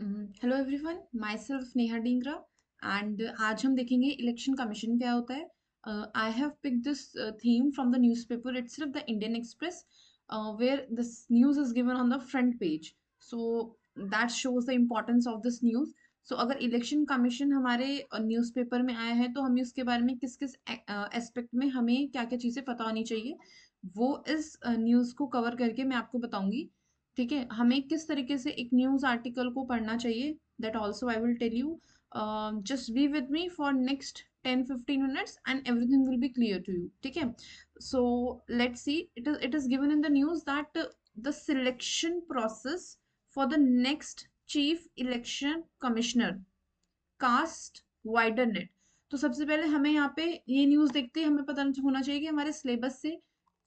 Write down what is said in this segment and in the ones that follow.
Hello everyone, myself Neha Dhingra and आज हम देखेंगे इलेक्शन कमीशन क्या होता है। I have pick this theme from the newspaper itself, the Indian Express, where this news is given on the front page. So that shows the importance of this news. So अगर election commission हमारे newspaper में आया है तो हमें उसके बारे में किस किस एस्पेक्ट में हमें क्या क्या चीज़ें पता होनी चाहिए, वो इस न्यूज़ को कवर करके मैं आपको बताऊंगी. ठीक है, हमें किस तरीके से एक न्यूज़ आर्टिकल को पढ़ना चाहिए, that also I will tell you. Just be with me for next 10-15 minutes and everything will be clear to you. ठीक है, so let's see. It is given in the news that the selection process for the next chief election commissioner cast wider net. तो सबसे पहले हमें यहाँ पे ये news देखते ही हमें पता होना चाहिए कि हमारे सिलेबस से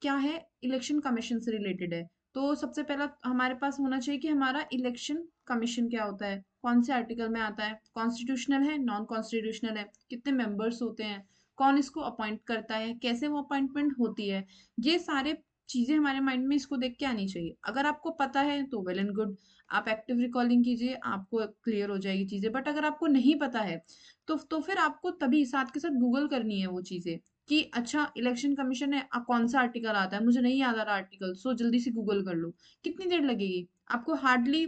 क्या है, इलेक्शन कमीशन से रिलेटेड है. तो सबसे पहला हमारे पास होना चाहिए कि हमारा इलेक्शन कमीशन क्या होता है, कौन से आर्टिकल में आता है, कॉन्स्टिट्यूशनल है, नॉन कॉन्स्टिट्यूशनल है, कितने मेंबर्स होते हैं, कौन इसको अपॉइंट करता है, कैसे वो अपॉइंटमेंट होती है. ये सारे चीजें हमारे माइंड में इसको देख के आनी चाहिए. अगर आपको पता है तो वेल एंड गुड, आप एक्टिव रिकॉलिंग कीजिए, आपको क्लियर हो जाएगी चीजें. बट अगर आपको नहीं पता है तो फिर आपको तभी साथ के साथ गूगल करनी है वो चीजें कि अच्छा इलेक्शन कमीशन है, कौन सा आर्टिकल आता है, मुझे नहीं याद आ रहा आर्टिकल, सो जल्दी से गूगल कर लो. कितनी देर लगेगी आपको? हार्डली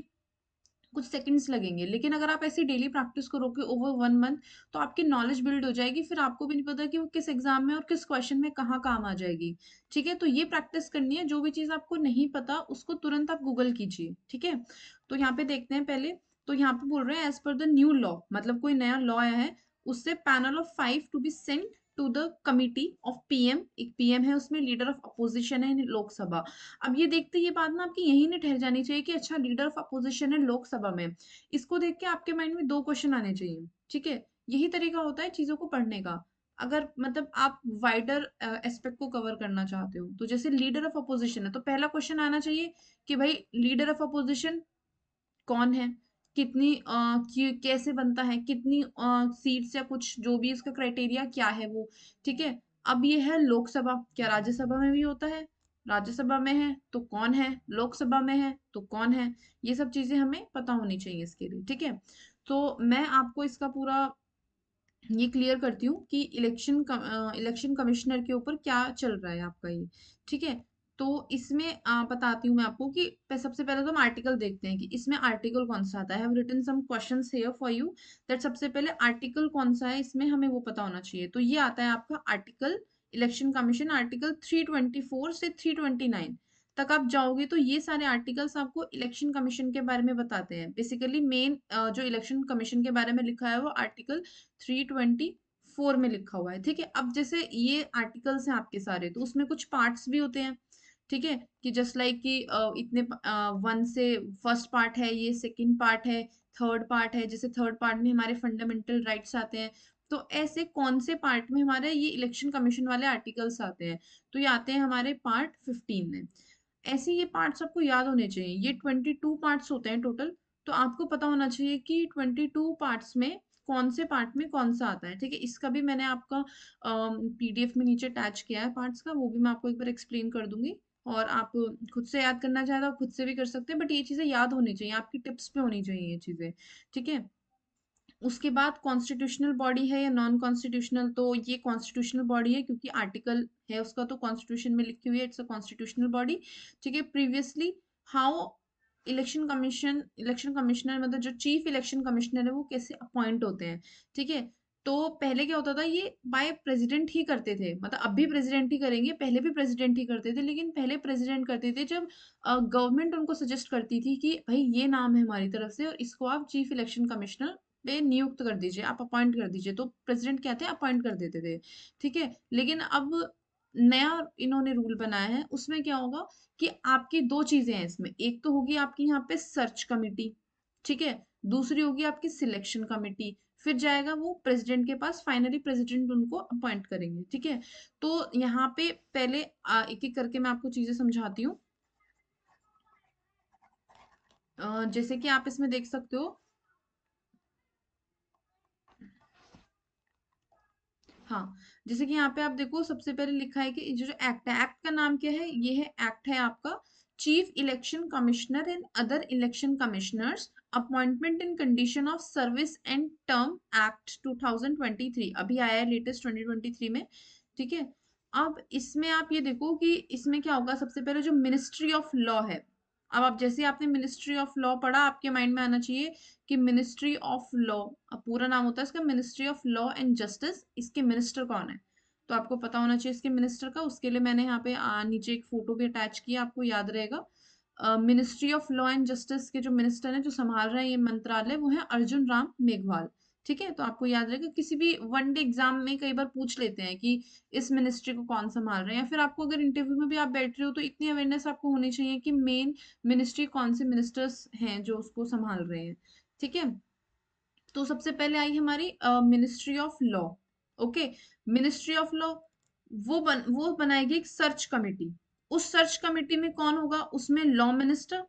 कुछ सेकंड्स लगेंगे. लेकिन अगर आप ऐसे डेली प्रैक्टिस करोगे ओवर 1 मंथ तो आपकी नॉलेज बिल्ड हो जाएगी. फिर आपको भी नहीं पता कि वो किस एग्जाम में और किस क्वेश्चन में कहाँ काम आ जाएगी. ठीक है, तो ये प्रैक्टिस करनी है. जो भी चीज आपको नहीं पता उसको तुरंत आप गूगल कीजिए. ठीक है, तो यहाँ पे देखते हैं पहले. तो यहाँ पे बोल रहे हैं as per the new law, मतलब कोई नया लॉ आया है, उससे panel of 5 to be sent to the committee of PM. एक पीएम है, उसमें लीडर ऑफ अपोजिशन है लोकसभा. अब ये देखते ये बात ना आपकी यही नहीं ठहर जानी चाहिए कि अच्छा लीडर ऑफ अपोजिशन है लोकसभा में. इसको देख के आपके माइंड में दो क्वेश्चन आने चाहिए. ठीक है, यही तरीका होता है चीजों को पढ़ने का. अगर मतलब आप वाइडर एस्पेक्ट को कवर करना चाहते हो, तो जैसे लीडर ऑफ अपोजिशन है तो पहला क्वेश्चन आना चाहिए कि भाई लीडर ऑफ अपोजिशन कौन है, कितनी कैसे बनता है, कितनी सीट्स या कुछ जो भी इसका क्राइटेरिया क्या है वो. ठीक है, अब ये है लोकसभा, क्या राज्यसभा में भी होता है? राज्यसभा में है तो कौन है, लोकसभा में है तो कौन है. ये सब चीजें हमें पता होनी चाहिए इसके लिए. ठीक है, तो मैं आपको इसका पूरा ये क्लियर करती हूँ कि इलेक्शन कमिश्नर के ऊपर क्या चल रहा है आपका ये. ठीक है, तो इसमें बताती हूँ मैं आपको कि सबसे पहले तो हम आर्टिकल देखते हैं कि इसमें आर्टिकल कौन सा आता है. I have written some questions here for you, that सबसे पहले आर्टिकल कौन सा है इसमें हमें वो पता होना चाहिए. तो ये आता है आपका आर्टिकल, इलेक्शन कमीशन आर्टिकल 324 से 329 तक आप जाओगे तो ये सारे आर्टिकल्स आपको इलेक्शन कमीशन के बारे में बताते हैं. बेसिकली मेन जो इलेक्शन कमीशन के बारे में लिखा है वो आर्टिकल 324 में लिखा हुआ है. ठीक है, अब जैसे ये आर्टिकल्स हैं आपके सारे, तो उसमें कुछ पार्ट्स भी होते हैं. ठीक है, कि जस्ट लाइक कि इतने वन से फर्स्ट पार्ट है, ये सेकंड पार्ट है, थर्ड पार्ट है. जैसे थर्ड पार्ट में हमारे फंडामेंटल राइट्स आते हैं, तो ऐसे कौन से पार्ट में हमारे ये इलेक्शन कमीशन वाले आर्टिकल्स आते हैं, तो ये आते हैं हमारे पार्ट 15 में. ऐसे ये पार्ट्स आपको याद होने चाहिए. ये 22 पार्ट्स होते हैं टोटल. तो आपको पता होना चाहिए कि 22 पार्ट्स में कौन से पार्ट में कौन सा आता है. ठीक है, इसका भी मैंने आपका पीडीएफ में नीचे अटैच किया है पार्ट्स का, वो भी मैं आपको एक बार एक्सप्लेन कर दूंगी. और आप खुद से याद करना चाहे तो आप खुद से भी कर सकते हैं, बट ये चीजें याद होनी चाहिए, आपकी टिप्स पे होनी चाहिए ये चीजें. ठीक है, उसके बाद कॉन्स्टिट्यूशनल बॉडी है या नॉन कॉन्स्टिट्यूशनल. तो ये कॉन्स्टिट्यूशनल बॉडी है क्योंकि आर्टिकल है उसका तो कॉन्स्टिट्यूशन में लिखी हुई है, इट्स अ कॉन्स्टिट्यूशनल बॉडी. ठीक है, प्रीवियसली हाउ इलेक्शन कमिश्नर मतलब जो चीफ इलेक्शन कमिश्नर है वो कैसे अपॉइंट होते हैं. ठीक है, तो पहले क्या होता था, ये बाय प्रेसिडेंट ही करते थे, मतलब अब भी प्रेसिडेंट ही करेंगे, पहले भी प्रेसिडेंट ही करते थे. लेकिन पहले प्रेसिडेंट करते थे जब गवर्नमेंट उनको सजेस्ट करती थी कि भाई ये नाम है हमारी तरफ से और इसको आप चीफ इलेक्शन कमिश्नर पे नियुक्त कर दीजिए, आप अपॉइंट कर दीजिए. तो प्रेसिडेंट क्या थे, अपॉइंट कर देते थे. ठीक है, लेकिन अब नया इन्होंने रूल बनाया है, उसमें क्या होगा कि आपकी दो चीजें हैं इसमें. एक तो होगी आपकी यहाँ पे सर्च कमिटी. ठीक है, दूसरी होगी आपकी सिलेक्शन कमिटी. फिर जाएगा वो प्रेसिडेंट के पास, फाइनली प्रेसिडेंट उनको अपॉइंट करेंगे. ठीक है, तो यहाँ पे पहले एक एक करके मैं आपको चीजें समझाती हूँ. जैसे कि आप इसमें देख सकते हो. हाँ, जैसे कि यहाँ पे आप देखो सबसे पहले लिखा है कि जो जो एक्ट है, एक्ट का नाम क्या है, ये है एक्ट है आपका chief election commissioner and other election commissioners appointment in condition of service and term act 2023 अभी आया है लेटेस्ट 2023 में। ठीक है, अब इसमें आप ये देखो कि इसमें क्या होगा। सबसे पहले जो मिनिस्ट्री ऑफ लॉ है, अब आप जैसे आपने मिनिस्ट्री ऑफ लॉ पढ़ा, आपके माइंड में आना चाहिए कि मिनिस्ट्री ऑफ लॉ, अब पूरा नाम होता है इसका ministry of law and justice. इसके मिनिस्टर कौन है, तो आपको पता होना चाहिए इसके मिनिस्टर का। उसके लिए मैंने यहाँ पे नीचे एक फोटो भी अटैच किया, आपको याद रहेगा। Ministry of law and justice के जो मिनिस्टर हैं, जो संभाल रहे हैं ये मंत्रालय, वो है अर्जुन राम मेघवाल। ठीक है, तो आपको याद रहेगा, किसी भी वन डे एग्जाम में कई बार पूछ लेते हैं कि इस मिनिस्ट्री को कौन संभाल रहे हैं, या फिर आपको अगर इंटरव्यू में भी आप बैठ रहे हो तो इतनी अवेयरनेस आपको होनी चाहिए कि मेन मिनिस्ट्री कौन से मिनिस्टर्स हैं जो उसको संभाल रहे हैं। ठीक है, तो सबसे पहले आई हमारी ministry of law. Okay, ministry of law वो बनाएगी एक सर्च कमेटी। उस सर्च कमेटी में कौन होगा, उसमें लॉ मिनिस्टर,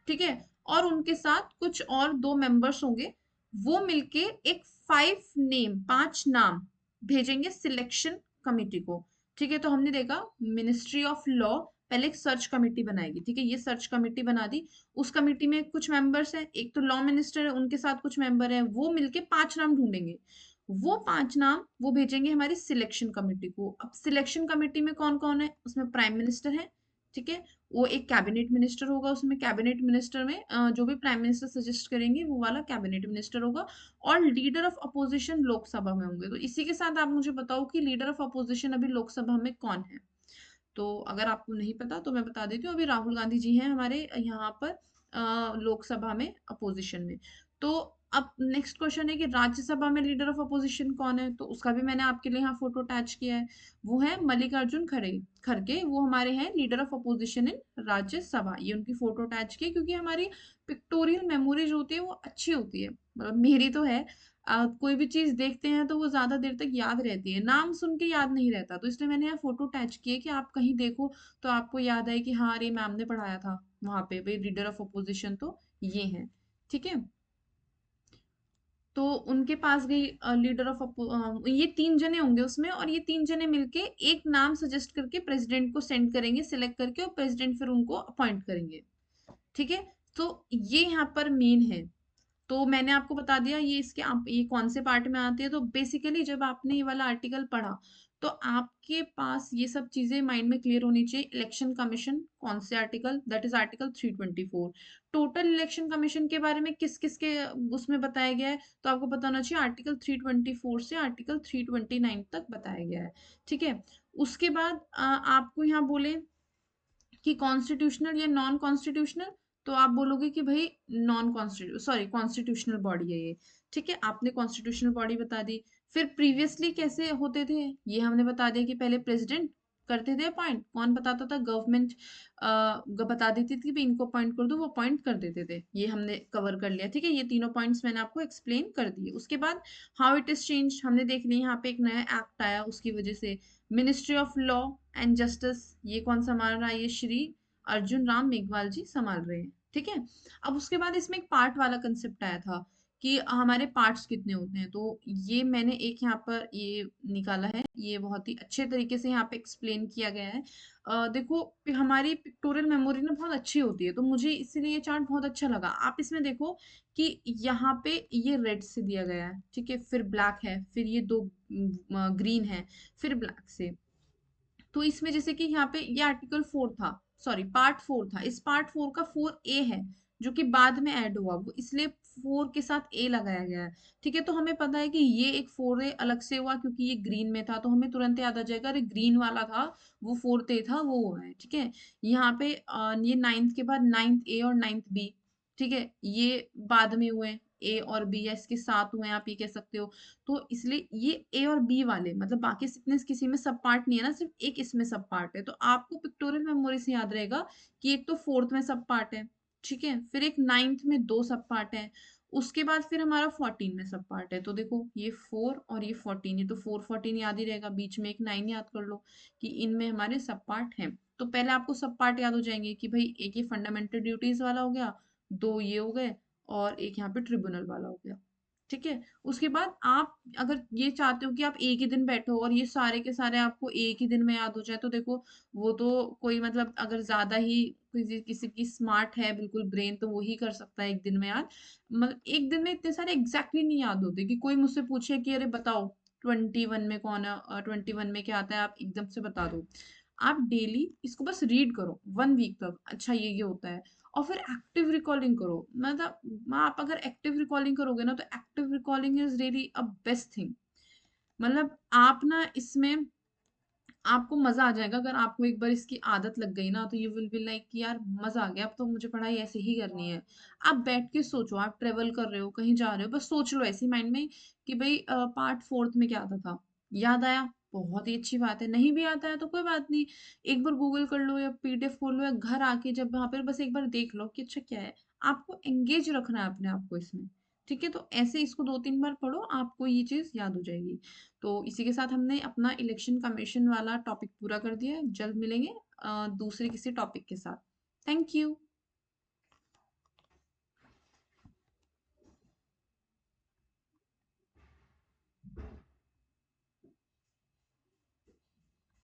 ठीक है, और उनके साथ कुछ और दो मेंबर्स होंगे। वो मिलके एक 5 नाम भेजेंगे सिलेक्शन कमिटी को। ठीक है, तो हमने देखा मिनिस्ट्री ऑफ लॉ पहले एक सर्च कमेटी बनाएगी। ठीक है, ये सर्च कमेटी बना दी। उस कमेटी में कुछ मेंबर्स हैं, एक तो लॉ मिनिस्टर है, उनके साथ कुछ मेंबर हैं, वो मिलके 5 नाम ढूंढेंगे। वो 5 नाम वो भेजेंगे हमारी सिलेक्शन कमेटी को। अब सिलेक्शन कमेटी में कौन कौन है, उसमें प्राइम मिनिस्टर है। ठीक है, वो एक कैबिनेट मिनिस्टर होगा, उसमें कैबिनेट मिनिस्टर में जो भी प्राइम मिनिस्टर सजेस्ट करेंगे वो वाला कैबिनेट मिनिस्टर होगा। और लीडर ऑफ अपोजिशन लोकसभा में होंगे। तो इसी के साथ आप मुझे बताओ कि लीडर ऑफ अपोजिशन अभी लोकसभा में कौन है। तो अगर आपको नहीं पता तो मैं बता देती हूँ, अभी राहुल गांधी जी हैं हमारे यहाँ पर लोकसभा में अपोजिशन में। तो अब नेक्स्ट क्वेश्चन है कि राज्यसभा में लीडर ऑफ अपोजिशन कौन है, तो उसका भी मैंने आपके लिए यहाँ फोटो अटैच किया है। वो है मल्लिकार्जुन खड़गे, वो हमारे हैं leader of opposition in Rajya Sabha. ये उनकी फोटो अटैच की है, क्योंकि हमारी पिक्टोरियल मेमोरी जो होती है वो अच्छी होती है, मतलब मेरी तो है। कोई भी चीज देखते हैं तो वो ज्यादा देर तक याद रहती है, नाम सुन के याद नहीं रहता। तो इसलिए मैंने यहाँ फोटो अटैच की है कि आप कहीं देखो तो आपको याद आए कि हाँ, अरे मैम ने पढ़ाया था वहां पे भाई लीडर ऑफ अपोजिशन तो ये है। ठीक है, तो उनके पास गई लीडर ऑफ ये 3 जने होंगे उसमें, और ये 3 जने मिलके एक नाम सजेस्ट करके प्रेसिडेंट को सेंड करेंगे सिलेक्ट करके, और प्रेसिडेंट फिर उनको अपॉइंट करेंगे। ठीक है, तो ये यहाँ पर मेन है। तो मैंने आपको बता दिया ये इसके आप ये कौन से पार्ट में आते हैं। तो बेसिकली जब आपने ये वाला आर्टिकल पढ़ा तो आपके पास ये सब चीजें माइंड में क्लियर होनी चाहिए। इलेक्शन कमीशन कौन से article, that is article 324। Total election commission के बारे में किस किस के उसमें बताया गया है, तो आपको पता होना चाहिए आर्टिकल 324 से आर्टिकल 329 तक बताया गया है। ठीक है, उसके बाद आपको यहाँ बोले कि कॉन्स्टिट्यूशनल या नॉन कॉन्स्टिट्यूशनल, तो आप बोलोगे कि भाई नॉन कॉन्स्टिट्यू सॉरी कॉन्स्टिट्यूशनल बॉडी है ये। ठीक है, आपने कॉन्स्टिट्यूशनल बॉडी बता दी। फिर प्रीवियसली कैसे होते थे ये हमने बता दिया कि पहले प्रेसिडेंट करते थे अपॉइंट, कौन बताता था, गवर्नमेंट बता देती थी कि भाई इनको अपॉइंट कर दो, वो अपॉइंट कर देते थे। ये हमने कवर कर लिया। ठीक है, ये तीनों पॉइंट्स मैंने आपको एक्सप्लेन कर दिए। उसके बाद हाउ इट इज चेंज हमने देख लिया, यहाँ पे एक नया एक्ट आया उसकी वजह से। Ministry of law and justice ये कौन संभाल रहा है, ये श्री अर्जुन राम मेघवाल जी संभाल रहे हैं। ठीक है, अब उसके बाद इसमें एक पार्ट वाला कंसेप्ट आया था कि हमारे पार्ट्स कितने होते हैं। तो ये मैंने एक यहाँ पर ये निकाला है, ये बहुत ही अच्छे तरीके से यहाँ पे एक्सप्लेन किया गया है। देखो हमारी पिक्टोरियल मेमोरी ना बहुत अच्छी होती है, तो मुझे इसीलिए ये चार्ट बहुत अच्छा लगा। आप इसमें देखो कि यहाँ पे ये रेड से दिया गया है, ठीक है, फिर ब्लैक है, फिर ये दो ग्रीन है, फिर ब्लैक से। तो इसमें जैसे कि यहाँ पे ये आर्टिकल 4 था, सॉरी पार्ट 4 था, इस पार्ट 4 का 4A है जो कि बाद में ऐड हुआ, वो इसलिए 4 के साथ ए लगाया गया है। ठीक है, तो हमें पता है कि ये एक 4A अलग से हुआ क्योंकि ये ग्रीन में था, तो हमें तुरंत याद आ जाएगा अरे ग्रीन वाला था वो 4th A था, वो हुआ है। ठीक है, यहाँ पे ये 9th के बाद 9th A और 9th B। ठीक है, ये बाद में हुए ए और बी, या इसके साथ हुए आप ये कह सकते हो। तो इसलिए ये ए और बी वाले मतलब बाकी इतने किसी में सब पार्ट नहीं है ना, सिर्फ एक इसमें सब पार्ट है। तो आपको पिक्टोरियल मेमोरी से याद रहेगा कि एक तो 4th में सब पार्ट है, ठीक है, फिर एक 9th में 2 सब पार्ट है, उसके बाद फिर हमारा 14 में सब पार्ट है। तो देखो ये 4 और ये 14, ये तो 4 14 याद ही रहेगा, बीच में एक 9 याद कर लो कि इनमें हमारे सब पार्ट हैं। तो पहले आपको सब पार्ट याद हो जाएंगे कि भाई एक ये फंडामेंटल ड्यूटीज वाला हो गया, 2 ये हो गए, और एक यहाँ पे ट्रिब्यूनल वाला हो गया। ठीक है? उसके बाद आप अगर ये चाहते हो कि आप एक ही दिन बैठो और ये सारे के सारे आपको एक ही दिन में याद हो जाए, तो देखो वो तो कोई मतलब अगर ज़्यादा ही किसी किसी की स्मार्ट है बिल्कुल ब्रेन, तो वो ही कर सकता है एक दिन में याद। मतलब एक दिन में इतने सारे एग्ज़ैक्टली नहीं याद होते कि कोई मुझसे पूछे कि अरे बताओ 21 में कौन है, 21 में क्या आता है, आप एकदम से बता दो। आप डेली इसको बस रीड करो 1 वीक तक, अच्छा ये होता है। और फिर एक्टिव रिकॉलिंग करो, मतलब आप अगर एक्टिव रिकॉलिंग करोगे ना, तो active recalling is really a best thing. मतलब आप ना इसमें आपको मजा आ जाएगा, अगर आपको एक बार इसकी आदत लग गई ना, तो यू विल बी लाइक कि यार मजा आ गया, अब तो मुझे पढ़ाई ऐसे ही करनी है। आप बैठ के सोचो, आप ट्रेवल कर रहे हो, कहीं जा रहे हो, बस सोच लो ऐसे माइंड में कि भाई पार्ट फोर्थ में क्या आता था, याद आया, बहुत ही अच्छी बात है, नहीं भी आता है तो कोई बात नहीं, एक बार गूगल कर लो या पीडीएफ खोल लो, या घर आके जब वहां पर बस एक बार देख लो कि अच्छा क्या है। आपको एंगेज रखना है अपने आप को इसमें, ठीक है? तो ऐसे इसको 2-3 बार पढ़ो, आपको ये चीज याद हो जाएगी। तो इसी के साथ हमने अपना इलेक्शन कमीशन वाला टॉपिक पूरा कर दिया है। जल्द मिलेंगे दूसरे किसी टॉपिक के साथ। Thank you.